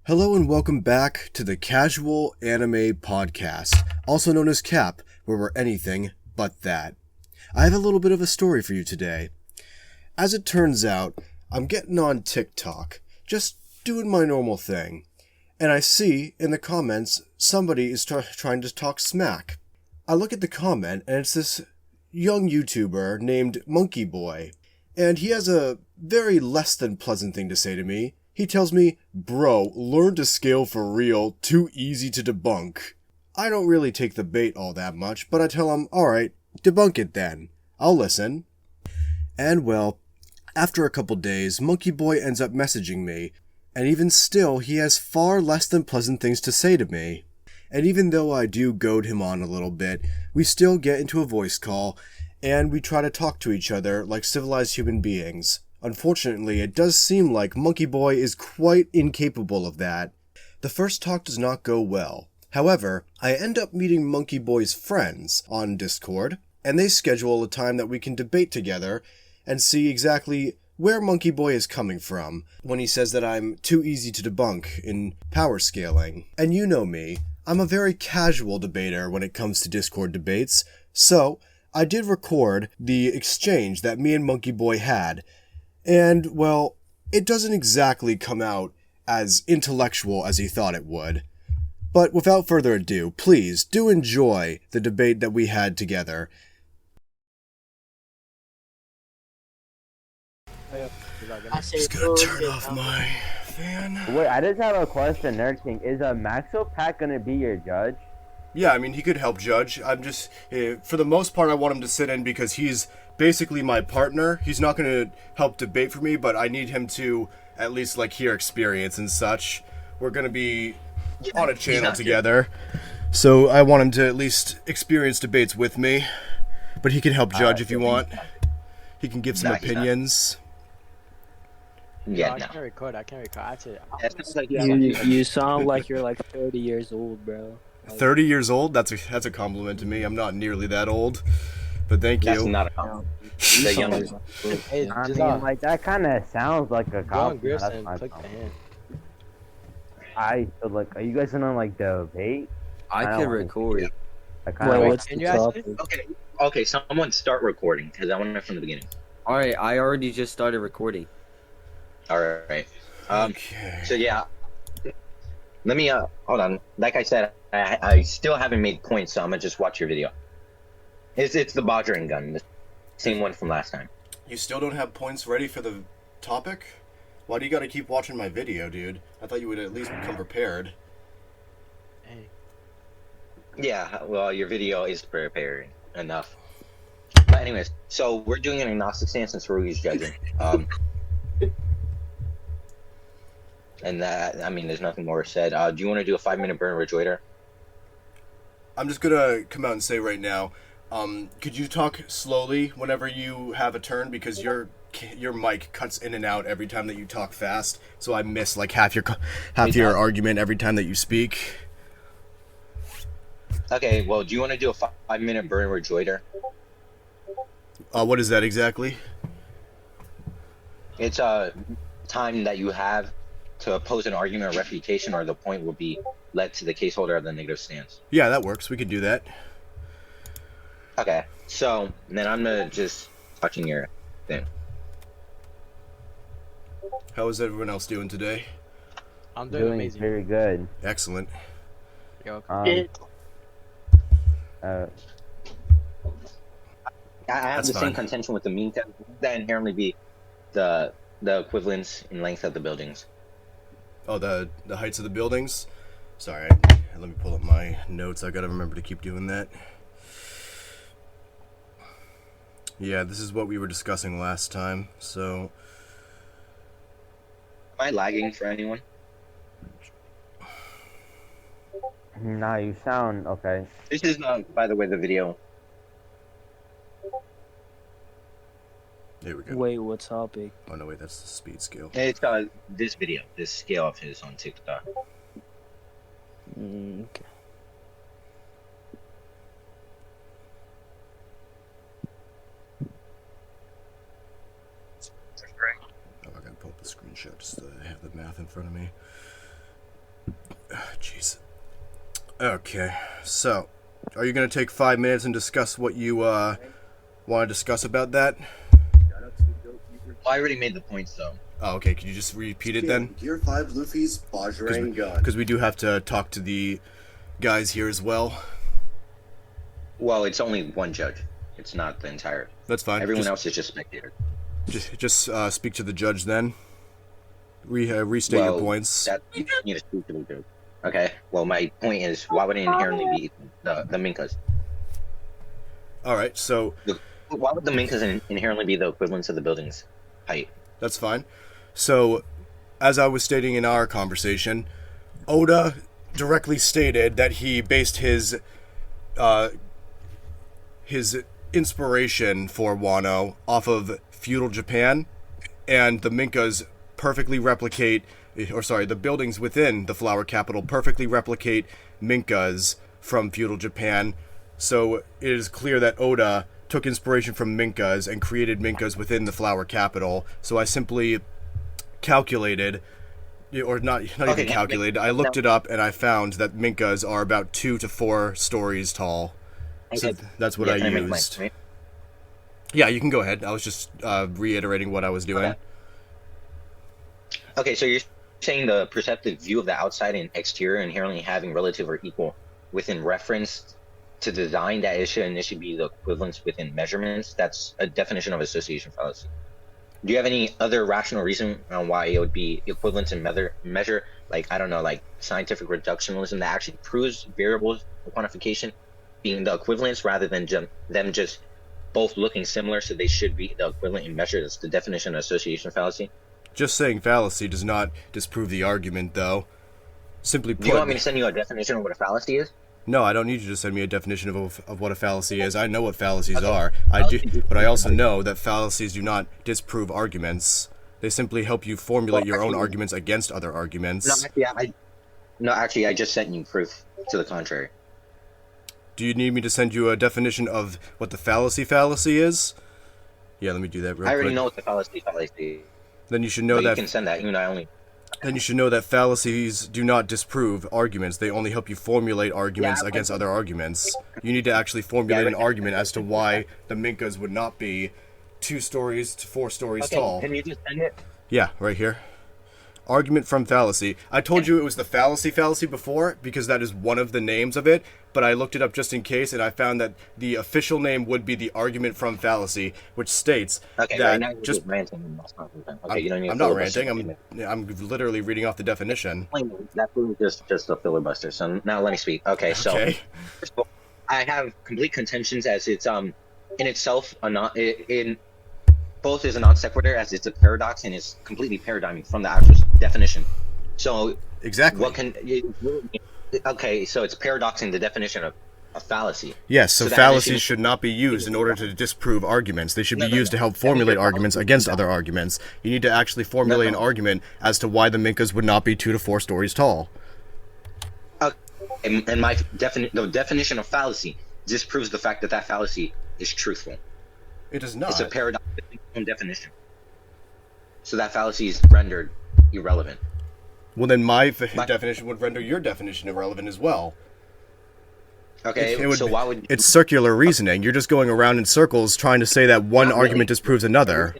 Hello and welcome back to the Casual Anime Podcast, also known as CAP, where we're anything but that. I have a little bit of a story for you today. As it turns out, I'm getting on TikTok, just doing my normal thing, and I see in the comments somebody is trying to talk smack. I look at the comment and it's this young YouTuber named MonkeyBoy, and he has a very less than pleasant thing to say to me. He tells me, "Bro, learn to scale for real, too easy to debunk." I don't really take the bait all that much, but I tell him, alright, debunk it then. I'll listen. And well, after a couple days, MonkeyBoy ends up messaging me, and even still, he has far less than pleasant things to say to me. And even though I do goad him on a little bit, we still get into a voice call, and we try to talk to each other like civilized human beings. Unfortunately, it does seem like MonkeyBoy is quite incapable of that. The first talk does not go well. However, I end up meeting MonkeyBoy's friends on Discord, and they schedule a time that we can debate together and see exactly where MonkeyBoy is coming from when he says that I'm too easy to debunk in power scaling. And you know me, I'm a very casual debater when it comes to Discord debates, so I did record the exchange that me and MonkeyBoy had. And, well, it doesn't exactly come out as intellectual as he thought it would. But without further ado, please do enjoy the debate that we had together. Just gonna turn off my fan. Wait, I just have a question, Nerd King. Is a Maxo Pack gonna be your judge? Yeah, I mean, he could help judge. I'm just, for the most part, I want him to sit in because he's basically my partner. He's not going to help debate for me, but I need him to at least, like, hear experience and such. We're going to be on a channel together, so I want him to at least experience debates with me. But he can help judge if you want. He can give some opinions. Yeah, I can't record. You sound like you're like 30 years old, bro. 30 years old? That's a compliment to me. I'm not nearly that old, but thank you. That's not a compliment. The youngest. Hey, I just mean, like, that kind of sounds like a go on compliment. Griffs That's and my click the problem. hand. Are you guys gonna, like, debate? I don't can wanna record. see it. I Wait, kinda what's Can the you actually? topic? Okay, someone start recording, because I want it from the beginning. Alright, I already just started recording. Alright. Okay. So yeah. Let me, hold on. Like I said, I still haven't made points, so I'm gonna just watch your video. It's the Bodgering gun, the same one from last time. You still don't have points ready for the topic? Why do you gotta keep watching my video, dude? I thought you would at least become prepared. Hey. Yeah, well, your video is prepared enough. But anyways, so we're doing an agnostic stance since Rui's judging. And that, I mean, there's nothing more said. Do you want to do a 5-minute burn rejoinder? I'm just gonna come out and say right now, could you talk slowly whenever you have a turn, because your mic cuts in and out every time that you talk fast, so I miss like half your argument every time that you speak. Okay, well, do you want to do a 5-minute burn rejoinder? What is that exactly? It's a time that you have to oppose an argument or refutation, or the point will be led to the case holder of the negative stance. Yeah, that works. We could do that. Okay, so then I'm gonna just watching your thing. How is everyone else doing today? I'm doing amazing. very good. Excellent. Yo, I have That's the fine. same contention with the mean test that inherently be the equivalence in length of the buildings. Oh, the heights of the buildings? Sorry, let me pull up my notes. I gotta remember to keep doing that. Yeah, this is what we were discussing last time, so... Am I lagging for anyone? Nah, you sound okay. This is, by the way, the video. There we go. Wait, what topic? Oh, no, wait, that's the speed scale. It's this video, this scale of his on TikTok. Okay. Oh, I gotta pull up the screenshot just so I have the math in front of me. Okay, so are you going to take 5 minutes and discuss what you want to discuss about that? I already made the points though. Oh, okay. Could you just repeat it then? Gear 5 Luffy's Bajrang gun. Because we do have to talk to the guys here as well. Well, it's only one judge. It's not the entire. That's fine. Everyone else is just spectators. Just speak to the judge then. Restate your points. That, you need to speak to the judge. Okay. Well, my point is, why would it inherently be the Minkas? All right. So why would the Minkas inherently be the equivalents of the building's height? that's fine. So, as I was stating in our conversation, Oda directly stated that he based his inspiration for Wano off of feudal Japan, and the Minkas perfectly replicate, the buildings within the flower capital perfectly replicate Minkas from feudal Japan. So it is clear that Oda took inspiration from Minkas and created Minkas within the flower capital. So I simply calculated, or not even calculated, I looked it up and I found that Minkas are about 2 to 4 stories tall. So that's what I used. Yeah, you can go ahead. I was just reiterating what I was doing. Okay, so you're saying the perceptive view of the outside and exterior inherently having relative or equal within reference to design, that it should be the equivalence within measurements. That's a definition of association fallacy. Do you have any other rational reason on why it would be equivalence in measure, like, I don't know, like scientific reductionism that actually proves variables for quantification being the equivalence rather than them just both looking similar, so they should be the equivalent in measure? That's the definition of association fallacy. Just saying fallacy does not disprove the argument, though. Simply put... Do you want me to send you a definition of what a fallacy is? No, I don't need you to send me a definition of what a fallacy is. I know what fallacies are. But I also know that fallacies do not disprove arguments. They simply help you formulate your own arguments against other arguments. Actually, I just sent you proof to the contrary. Do you need me to send you a definition of what the fallacy is? Yeah, let me do that real quick. I already know what the fallacy is. Then you should know but that... you can send that, even though I only... Then you should know that fallacies do not disprove arguments. They only help you formulate arguments against other arguments. You need to actually formulate an argument as to why the Minkas would not be 2 stories to 4 stories tall. Can you just send it? Yeah, right here. Argument from fallacy. I told you it was the fallacy before, because that is one of the names of it, but I looked it up just in case, and I found that the official name would be the argument from fallacy, which states that right now just ranting. Okay, you don't need I'm not ranting. I'm literally reading off the definition. That was just a filibuster. So now let me speak. Okay, so first of all, I have complete contentions as it's in itself both is a non sequitur, as it's a paradox, and it's completely paradigming from the actual definition. So exactly, what can okay? So it's paradoxing the definition of a fallacy. Yes, so fallacies should not be used in order to disprove arguments. They should be used to help formulate arguments against other arguments. You need to actually formulate an argument as to why the Minkas would not be 2 to 4 stories tall. And the definition of fallacy disproves the fact that fallacy is truthful. It does not. It's a paradox definition. So that fallacy is rendered irrelevant. Well, then my definition would render your definition irrelevant as well. Okay, so why would... It's circular reasoning. You're just going around in circles trying to say that one argument disproves another.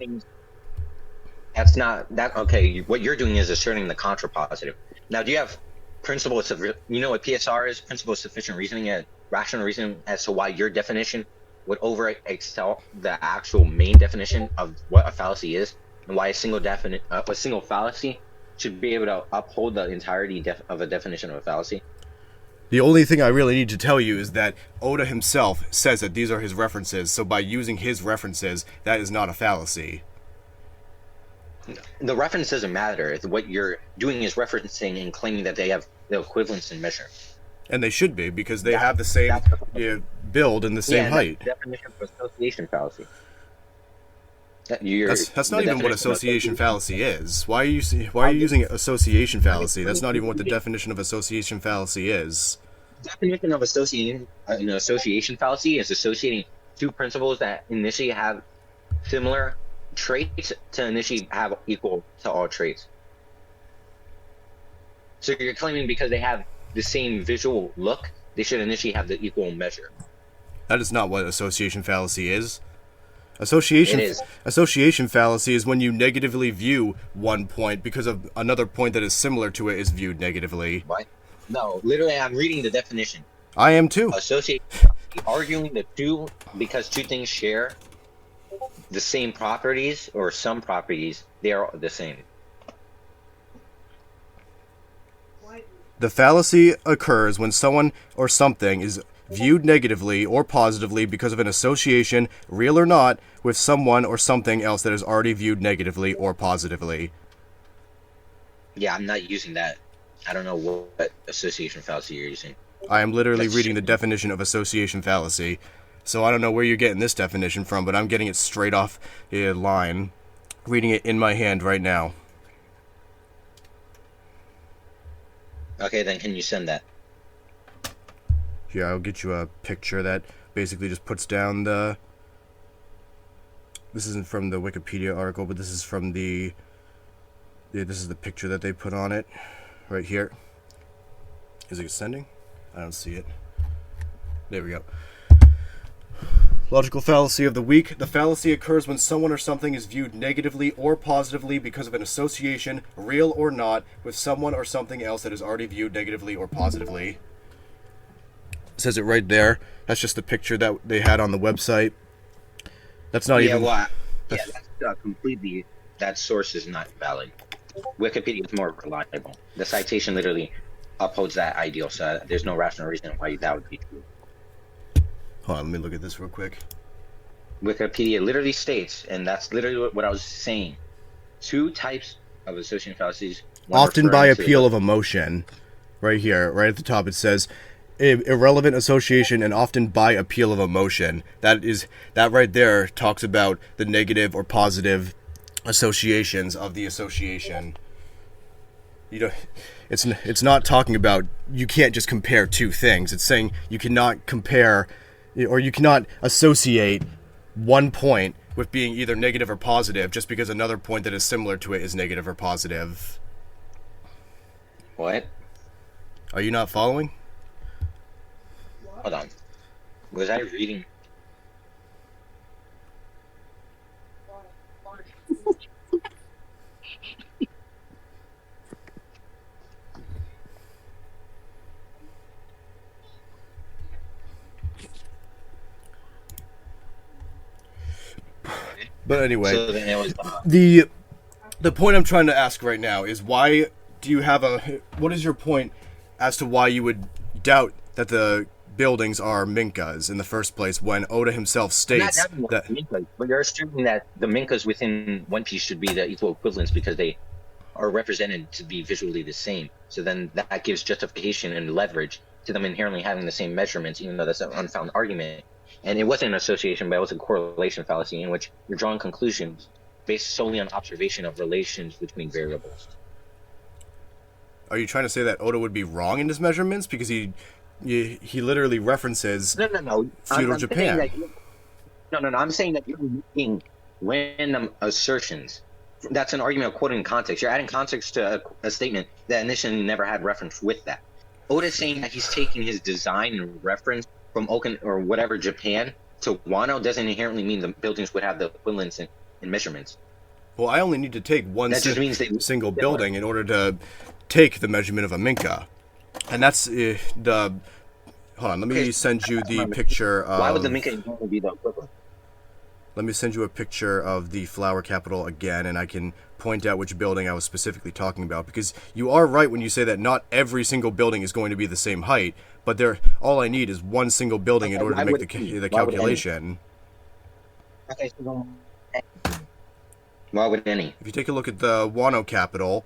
That's not... Okay, what you're doing is asserting the contrapositive. Now, do you have principles of... You know what PSR is? Principle of sufficient reasoning and rational reasoning as to why your definition would over excel the actual main definition of what a fallacy is, and why a single fallacy should be able to uphold the entirety of a definition of a fallacy. The only thing I really need to tell you is that Oda himself says that these are his references, so by using his references, that is not a fallacy. The reference doesn't matter. What you're doing is referencing and claiming that they have the equivalence in measure. And they should be, because they have the same build and the same height. That's the definition of association fallacy. That's not even what association fallacy is. Why are you using association fallacy? That's not even what the definition of association fallacy is. The definition of association fallacy is associating 2 principles that initially have similar traits to initially have equal to all traits. So you're claiming because they have the same visual look, they should initially have the equal measure. That is not what association fallacy is. It is. Association fallacy is when you negatively view one point because of another point that is similar to it is viewed negatively. What? No, literally, I'm reading the definition. I am too. Association, arguing the two because two things share the same properties or some properties, they are the same. The fallacy occurs when someone or something is viewed negatively or positively because of an association, real or not, with someone or something else that is already viewed negatively or positively. Yeah, I'm not using that. I don't know what association fallacy you're using. I am literally reading the definition of association fallacy. So I don't know where you're getting this definition from, but I'm getting it straight off a line. Reading it in my hand right now. Okay, then can you send that? Yeah, I'll get you a picture that basically just puts down the... This isn't from the Wikipedia article, but this is from the... Yeah, this is the picture that they put on it. Right here. Is it sending? I don't see it. There we go. Logical fallacy of the week. The fallacy occurs when someone or something is viewed negatively or positively because of an association, real or not, with someone or something else that is already viewed negatively or positively. It says it right there. That's just the picture that they had on the website. That's not even... Well, that's completely... That source is not valid. Wikipedia is more reliable. The citation literally upholds that ideal, so there's no rational reason why that would be true. Hold on, let me look at this real quick. Wikipedia literally states, and that's literally what I was saying, two types of association fallacies. Often by appeal of emotion. Right here, right at the top, it says irrelevant association and often by appeal of emotion. That right there talks about the negative or positive associations of the association. You know, it's not talking about you can't just compare two things. It's saying you cannot compare or you cannot associate one point with being either negative or positive just because another point that is similar to it is negative or positive. What? Are you not following? Hold on. Was I reading? But anyway, So then it was, the point I'm trying to ask right now is why do you have what is your point as to why you would doubt that the buildings are Minkas in the first place when Oda himself states that Minkas, but you're assuming that the Minkas within One Piece should be the equal equivalents because they are represented to be visually the same. So then that gives justification and leverage to them inherently having the same measurements, even though that's an unfound argument. And it wasn't an association, but it was a correlation fallacy in which you're drawing conclusions based solely on observation of relations between variables. Are you trying to say that Oda would be wrong in his measurements because he literally references feudal Japan? I'm saying that you're making random assertions. That's an argument of quoting context. You're adding context to a statement that initially never had reference with that. Oda's saying that he's taking his design and reference from Okan or whatever Japan to Wano doesn't inherently mean the buildings would have the equivalents in measurements. Well, I only need to take one single building in order to take the measurement of a Minka. And that's the... Hold on, let me send you the picture of... Why would the Minka inherently be the equivalent? Let me send you a picture of the flower capital again, and I can point out which building I was specifically talking about. Because you are right when you say that not every single building is going to be the same height, but all I need is one single building in order to make the calculation. Okay, so why would any? If you take a look at the Wano capital,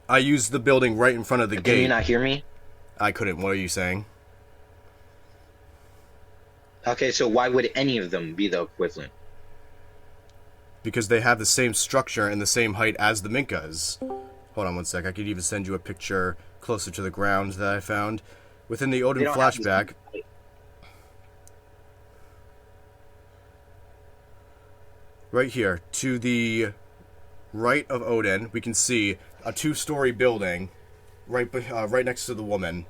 I used the building right in front of the gate. Can you not hear me? I couldn't. What are you saying? Okay, so why would any of them be the equivalent? Because they have the same structure and the same height as the Minkas. Hold on one sec. I could even send you a picture closer to the ground that I found. Within the Odin flashback... Right here, to the right of Odin, we can see a two-story building right next to the woman.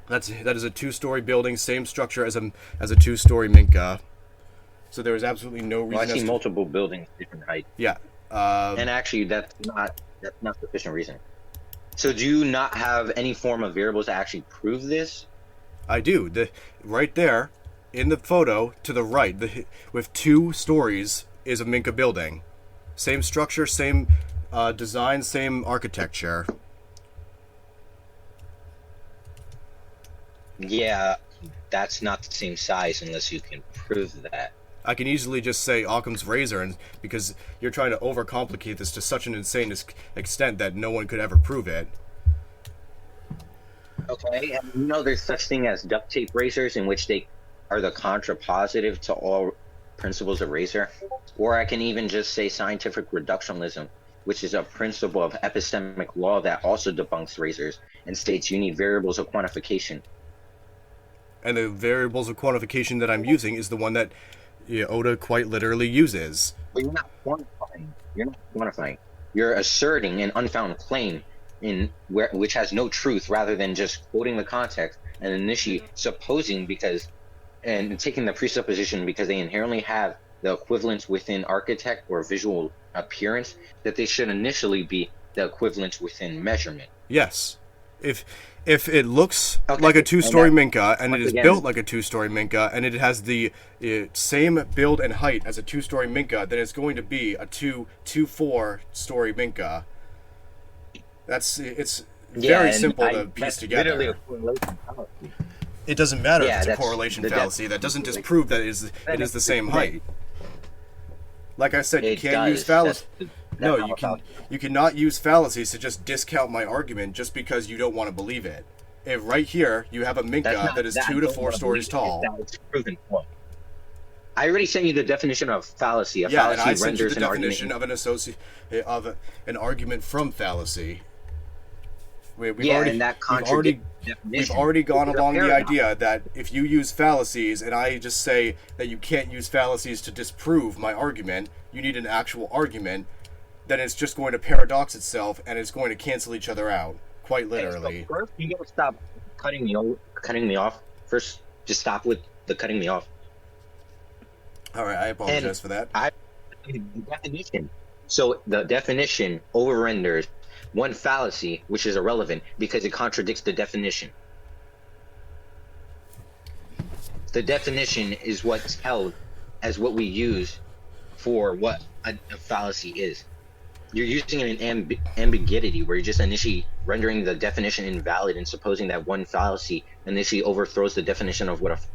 That is a 2-story building, same structure as a 2-story minka. So there is absolutely no reason. Well, I see multiple buildings, different height. Yeah. And actually, that's not sufficient reason. So do you not have any form of variables to actually prove this? I do. Right there, in the photo to the right, with 2 stories, is a minka building. Same structure, same design, same architecture. Yeah, that's not the same size unless you can prove that. I can easily just say Occam's razor, and because you're trying to overcomplicate this to such an insane extent that no one could ever prove it. Okay, and you know there's such thing as duct tape razors, in which they are the contrapositive to all principles of razor. Or I can even just say scientific reductionism, which is a principle of epistemic law that also debunks razors and states you need variables of quantification. And the variables of quantification that I'm using is the one that Oda quite literally uses. But you're not quantifying. You're not quantifying. You're asserting an unfound claim which has no truth, rather than just quoting the context and initially supposing and taking the presupposition because they inherently have the equivalence within architect or visual appearance that they should initially be the equivalence within measurement. Yes. If it looks like a 2-story minka, and it is built like a 2-story minka, and it has the same build and height as a 2-story minka, then it's going to be a 4-story minka. It's very simple to piece together. Literally a correlation fallacy. It doesn't matter if it's a that's correlation fallacy. That doesn't disprove that it is the same height. Like I said, you can't use fallacy. No, you cannot use fallacies to just discount my argument just because you don't want to believe it. If right here you have a minka that is 2 to 4 stories tall. That's proven point. I already sent you the definition of fallacy. And I sent you the definition of an argument from fallacy. We've already gone along the idea that if you use fallacies and I just say that you can't use fallacies to disprove my argument, you need an actual argument, then it's just going to paradox itself and it's going to cancel each other out, quite literally. So first, you gotta stop cutting me off. First, just stop with the cutting me off. All right, I apologize for that. Definition. So the definition over-renders one fallacy, which is irrelevant because it contradicts the definition. The definition is what's held as what we use for what a fallacy is. You're using an ambiguity where you're just initially rendering the definition invalid and supposing that one fallacy initially overthrows the definition of what a fallacy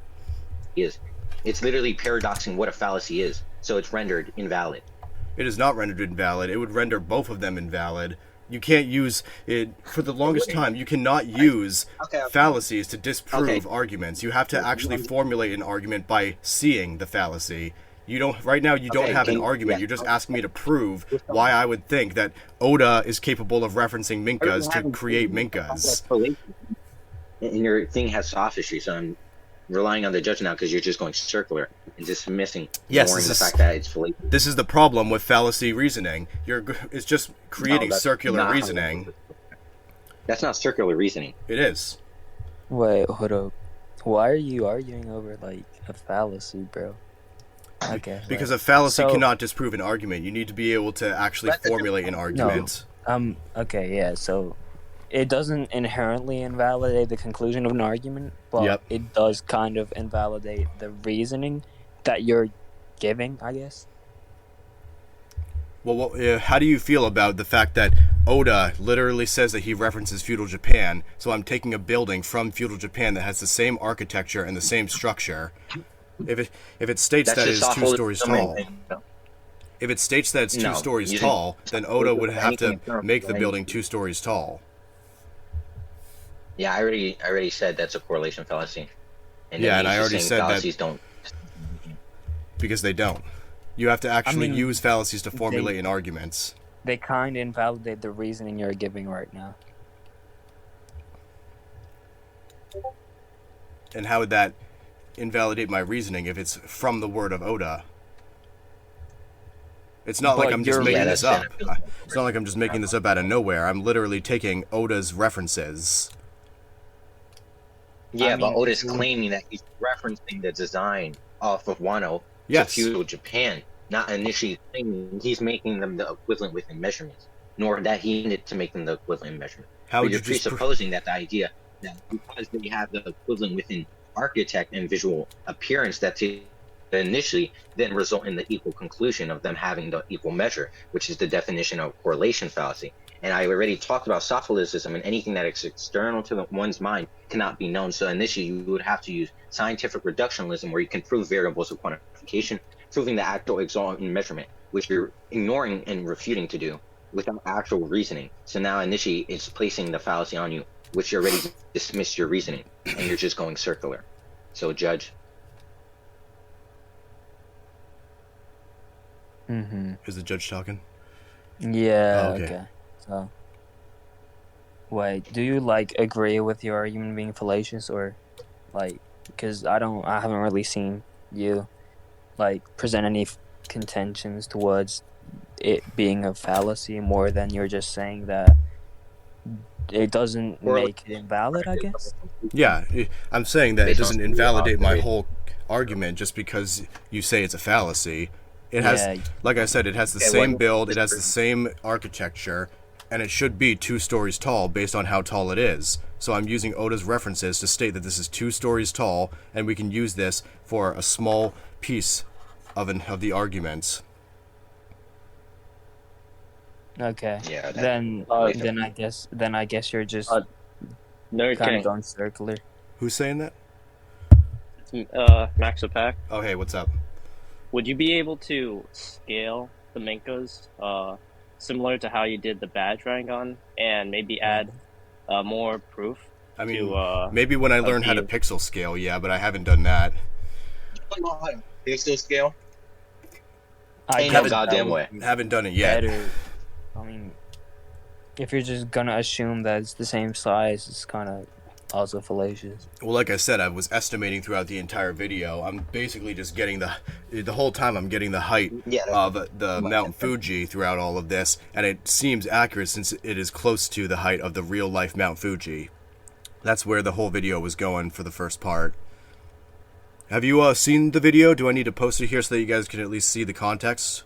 is. It's literally paradoxing what a fallacy is, so it's rendered invalid. It is not rendered invalid. It would render both of them invalid. You can't use it for the longest time. You cannot use fallacies to disprove arguments. You have to actually formulate an argument by seeing the fallacy. You don't right now. You don't have an argument. You're just asking me to prove why I would think that Oda is capable of referencing minkas to create minkas. And your thing has sophistry, so I'm relying on the judge now because you're just going circular and dismissing the fact that it's fallacious. This is the problem with fallacy reasoning. It's just creating circular reasoning. That's not circular reasoning. It is. Wait, hold up. Why are you arguing over like a fallacy, bro? Okay. Because a fallacy cannot disprove an argument. You need to be able to actually formulate an argument. No. Okay, yeah. So it doesn't inherently invalidate the conclusion of an argument, but it does kind of invalidate the reasoning that you're giving, I guess. Well, how do you feel about the fact that Oda literally says that he references feudal Japan, so I'm taking a building from feudal Japan that has the same architecture and the same structure? If it states that it's 2 stories tall, if it states that it's 2 stories tall, then Oda would have to make the building 2 stories tall. Yeah, I already said that's a correlation fallacy. And and I already said fallacies that don't. Because they don't. You have to actually use fallacies to formulate an argument. They kind of invalidate the reasoning you're giving right now. And how would that invalidate my reasoning if it's from the word of Oda? It's not like But I'm just you're- making Yeah, this that's up. It's not like I'm just making this up out of nowhere. I'm literally taking Oda's references. Yeah, I but mean, Oda's claiming that he's referencing the design off of Wano to Yes. feudal Japan, not initially claiming he's making them the equivalent within measurements, nor that he needed to make them the equivalent in measurement. How But would you're you just presupposing that the idea that because they have the equivalent within architect and visual appearance, that they initially then result in the equal conclusion of them having the equal measure, which is the definition of correlation fallacy. And I already talked about sophilism, and anything that is external to one's mind cannot be known. So initially, you would have to use scientific reductionism, where you can prove variables of quantification, proving the actual exaltant measurement, which you're ignoring and refuting to do without actual reasoning. So now initially, it's placing the fallacy on you, which you already dismissed your reasoning, and you're just going circular. So judge. Mm-hmm. Is the judge talking? Yeah. Oh, okay. Okay. So, wait, do you like agree with your argument being fallacious, or like, because I haven't really seen you like present any contentions towards it being a fallacy more than you're just saying that it doesn't make it invalid, I guess. Yeah, I'm saying that it Based on doesn't invalidate my whole argument just because you say it's a fallacy. It has, Yeah. like I said, it has the Okay, same well, build, it has the same architecture, and it should be 2 stories tall based on how tall it is. So I'm using Oda's references to state that this is 2 stories tall, and we can use this for a small piece of the argument. Okay. Yeah. Then I guess you're just Nerd kind King, of going circular. Who's saying that? Max Pack. Oh, hey, what's up? Would you be able to scale the Minkas similar to how you did the badge Rangon and maybe add more proof? I mean, to, maybe when I learn how to pixel scale, yeah, but I haven't done that. Pixel scale? I Ain't no guess goddamn that way. would be Haven't done it yet. better. I mean, if you're just gonna assume that it's the same size, it's kind of also fallacious. Well, like I said, I was estimating throughout the entire video. I'm basically just getting the whole time I'm getting the height of the Mount Fuji throughout all of this, and it seems accurate since it is close to the height of the real life Mount Fuji. That's where the whole video was going for the first part. Have you seen the video? Do I need to post it here so that you guys can at least see the context?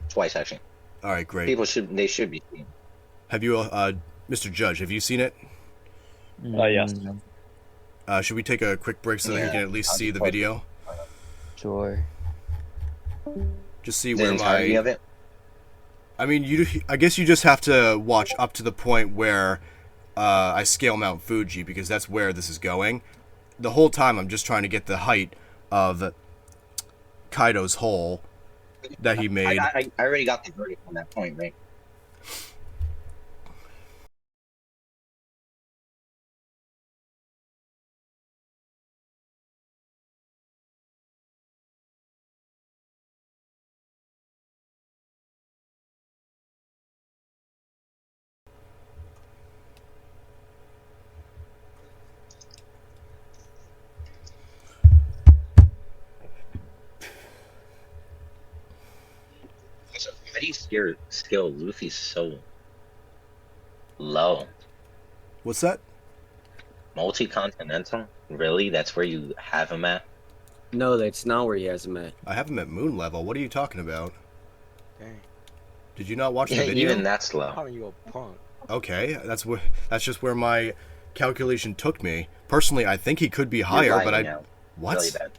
Twice, actually. All right, great. People should be seen. Have you, Mr. Judge, have you seen it? Yes. Should we take a quick break so that you can at least see the video? Sure. Just see The where entirety of it? I mean, I guess you just have to watch up to the point where I scale Mount Fuji, because that's where this is going. The whole time I'm just trying to get the height of Kaido's hole that he made. I already got the verdict on that point, right? So, how do you scale Luffy so low? What's that? Multi-continental? Really? That's where you have him at? No, that's not where he has him at. I have him at moon level. What are you talking about? Dang. Did you not watch the Yeah, video? even that's low. Calling you a punk. Okay, that's just where my calculation took me. Personally, I think he could be You're higher, lying but I now. what? Really bad.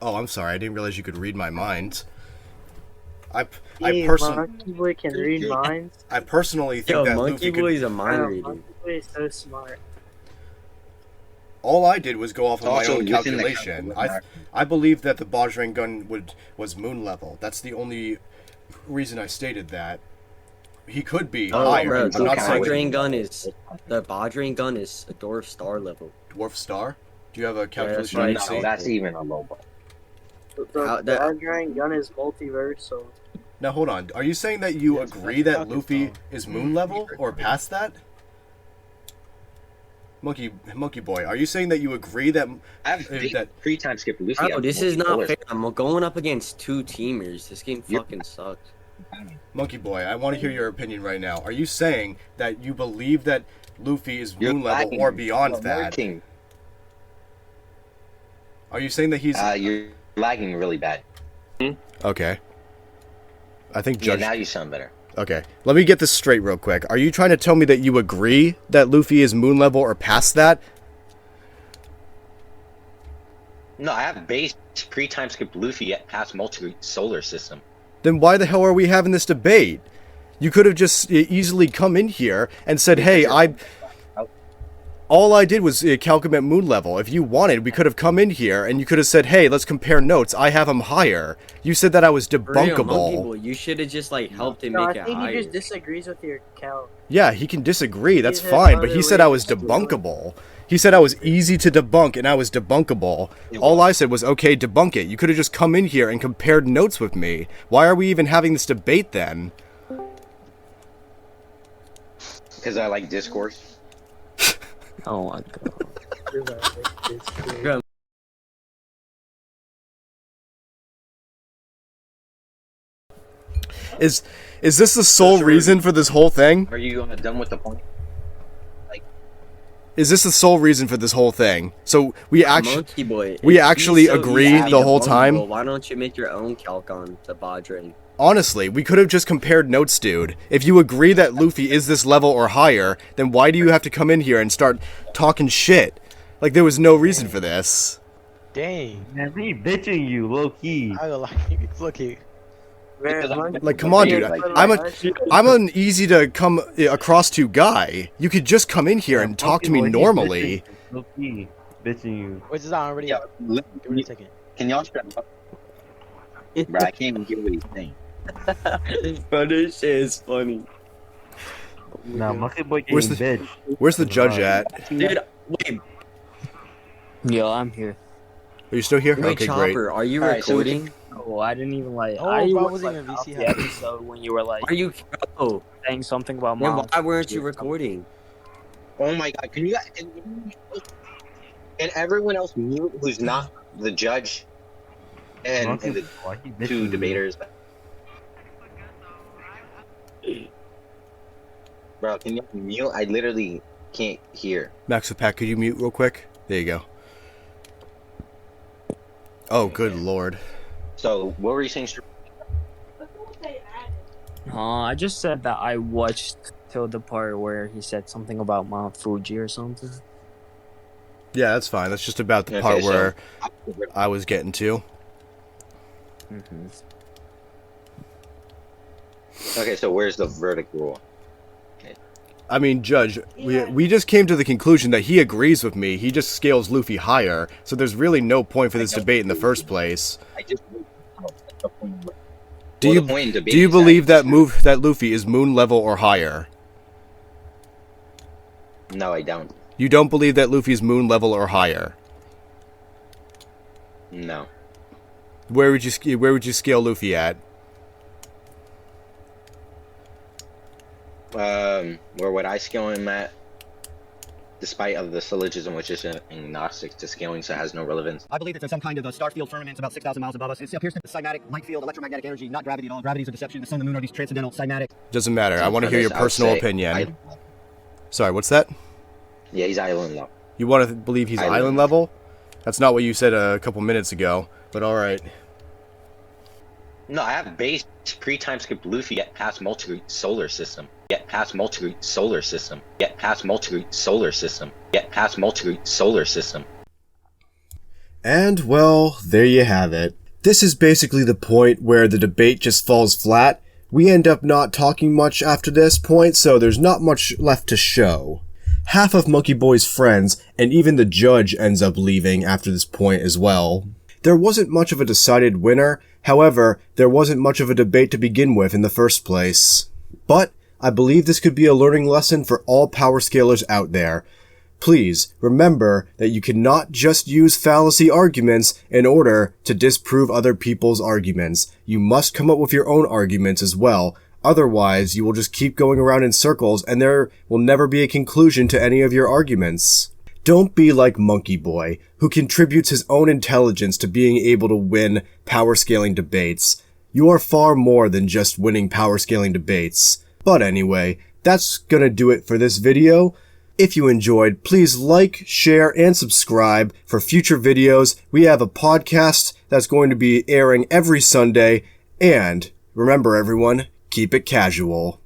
Oh, I'm sorry. I didn't realize you could read my mind. I Hey, personally MonkeyBoy can read minds. I personally think Yo, that Monkey Luffy could. Boy's a mind Wow, reader. MonkeyBoy is so smart. All I did was go off of my Also, own within the calculation. calculation. I believe that the Bajrang gun was moon level. That's the only reason I stated that. He could be Oh, higher. bro, I'm the not saying Bajrang gun is a dwarf star level. dwarf star. Do you have a calculation right. I No, can see? that's even a low bar. The Bajrang gun is multiversal. Now hold on. Are you saying that you Yes, agree that's that fucking Luffy dumb. is moon level or past that? Monkey Boy, are you saying that you agree that I have pre-time skip Luffy. Bro, this is not fair. I'm going up against 2 teamers. This game fucking sucks. Monkey Boy, I want to hear your opinion right now. Are you saying that you believe that Luffy is moon level or beyond that? Are you saying that he's... You're lagging really bad. Okay. I think Judge... Yeah, now you sound better. Okay, let me get this straight real quick. Are you trying to tell me that you agree that Luffy is moon level or past that? No, I have base pre-time skip Luffy at past multi-solar system. Then why the hell are we having this debate? You could have just easily come in here and said, hey, all I did was calculate moon level. If you wanted, we could have come in here and you could have said, hey, let's compare notes. I have him higher. You said that I was debunkable. You should have just helped him make it higher. I think he just disagrees with your calc. Yeah, he can disagree. That's fine. But he said I was debunkable. He said I was easy to debunk and I was debunkable. All I said was, okay, debunk it. You could have just come in here and compared notes with me. Why are we even having this debate then? Because I like discourse. Oh my god. Is this the sole reason for this whole thing? Are you done with the point? Is this the sole reason for this whole thing? So we actually so agree the whole time? Why don't you make your own calc on the Badre? Honestly, we could have just compared notes, dude. If you agree that Luffy is this level or higher, then why do you have to come in here and start talking shit? Like, there was no reason for this. Dang. Man, he bitching you, low key. I don't like look here. Like, come on, dude. I'm an easy to come across to guy. You could just come in here and talk to me normally. Low key, bitching you. Wait, is that already? Yeah, Give me a second. Can y'all shut up? Bro, I can't even get what he's saying. Bro, this shit is funny. Nah, MonkeyBoy getting bitch. Where's the judge at? Dude, wait. Yo, I'm here. Are you still here? Wait, okay, Chopper, great. are you recording? Oh, I didn't even Oh, I bro, was wasn't even off VC the episode when you were like Are you? Oh, saying something about then mom. why weren't you recording? Oh my god, can everyone else mute who's not the judge and the 2 debaters? Bro, can you mute? I literally can't hear. Maxapack, could you mute real quick? There you go. Oh, good lord. So, what were you saying? I just said that I watched till the part where he said something about Mount Fuji or something. Yeah, that's fine. That's just about the part where I was getting to. Mm-hmm. Okay, so where's the verdict rule? I mean, Judge, we just came to the conclusion that he agrees with me. He just scales Luffy higher, so there's really no point for this debate in the first place. Do you believe that Luffy is moon level or higher? No, I don't. You don't believe that Luffy's moon level or higher? No. Where would you scale Luffy at? Where would I scale him at? Despite of the syllogism, which is agnostic to scaling, so it has no relevance. I believe that there's some kind of a star field firmament about 6,000 miles above us. It appears to be cymatic, light field, electromagnetic energy, not gravity at all. Gravity is a deception. The sun and the moon are these transcendental cymatic. Doesn't matter. I want to hear your personal opinion. Sorry, what's that? Yeah, he's island level. You want to believe he's island level? That's not what you said a couple minutes ago, but alright. No, I have base pre-time skip Luffy yet past multi-solar system. Yet past multi-solar system. Yet past multi-solar system. Yet past multi-solar system. And, well, there you have it. This is basically the point where the debate just falls flat. We end up not talking much after this point, so there's not much left to show. Half of MonkeyBoy's friends, and even the judge ends up leaving after this point as well. There wasn't much of a decided winner, however, there wasn't much of a debate to begin with in the first place. But I believe this could be a learning lesson for all power scalers out there. Please remember that you cannot just use fallacy arguments in order to disprove other people's arguments. You must come up with your own arguments as well. Otherwise, you will just keep going around in circles and there will never be a conclusion to any of your arguments. Don't be like MonkeyBoy, who contributes his own intelligence to being able to win power scaling debates. You are far more than just winning power scaling debates. But anyway, that's gonna do it for this video. If you enjoyed, please like, share, and subscribe for future videos. We have a podcast that's going to be airing every Sunday. And remember everyone, keep it casual.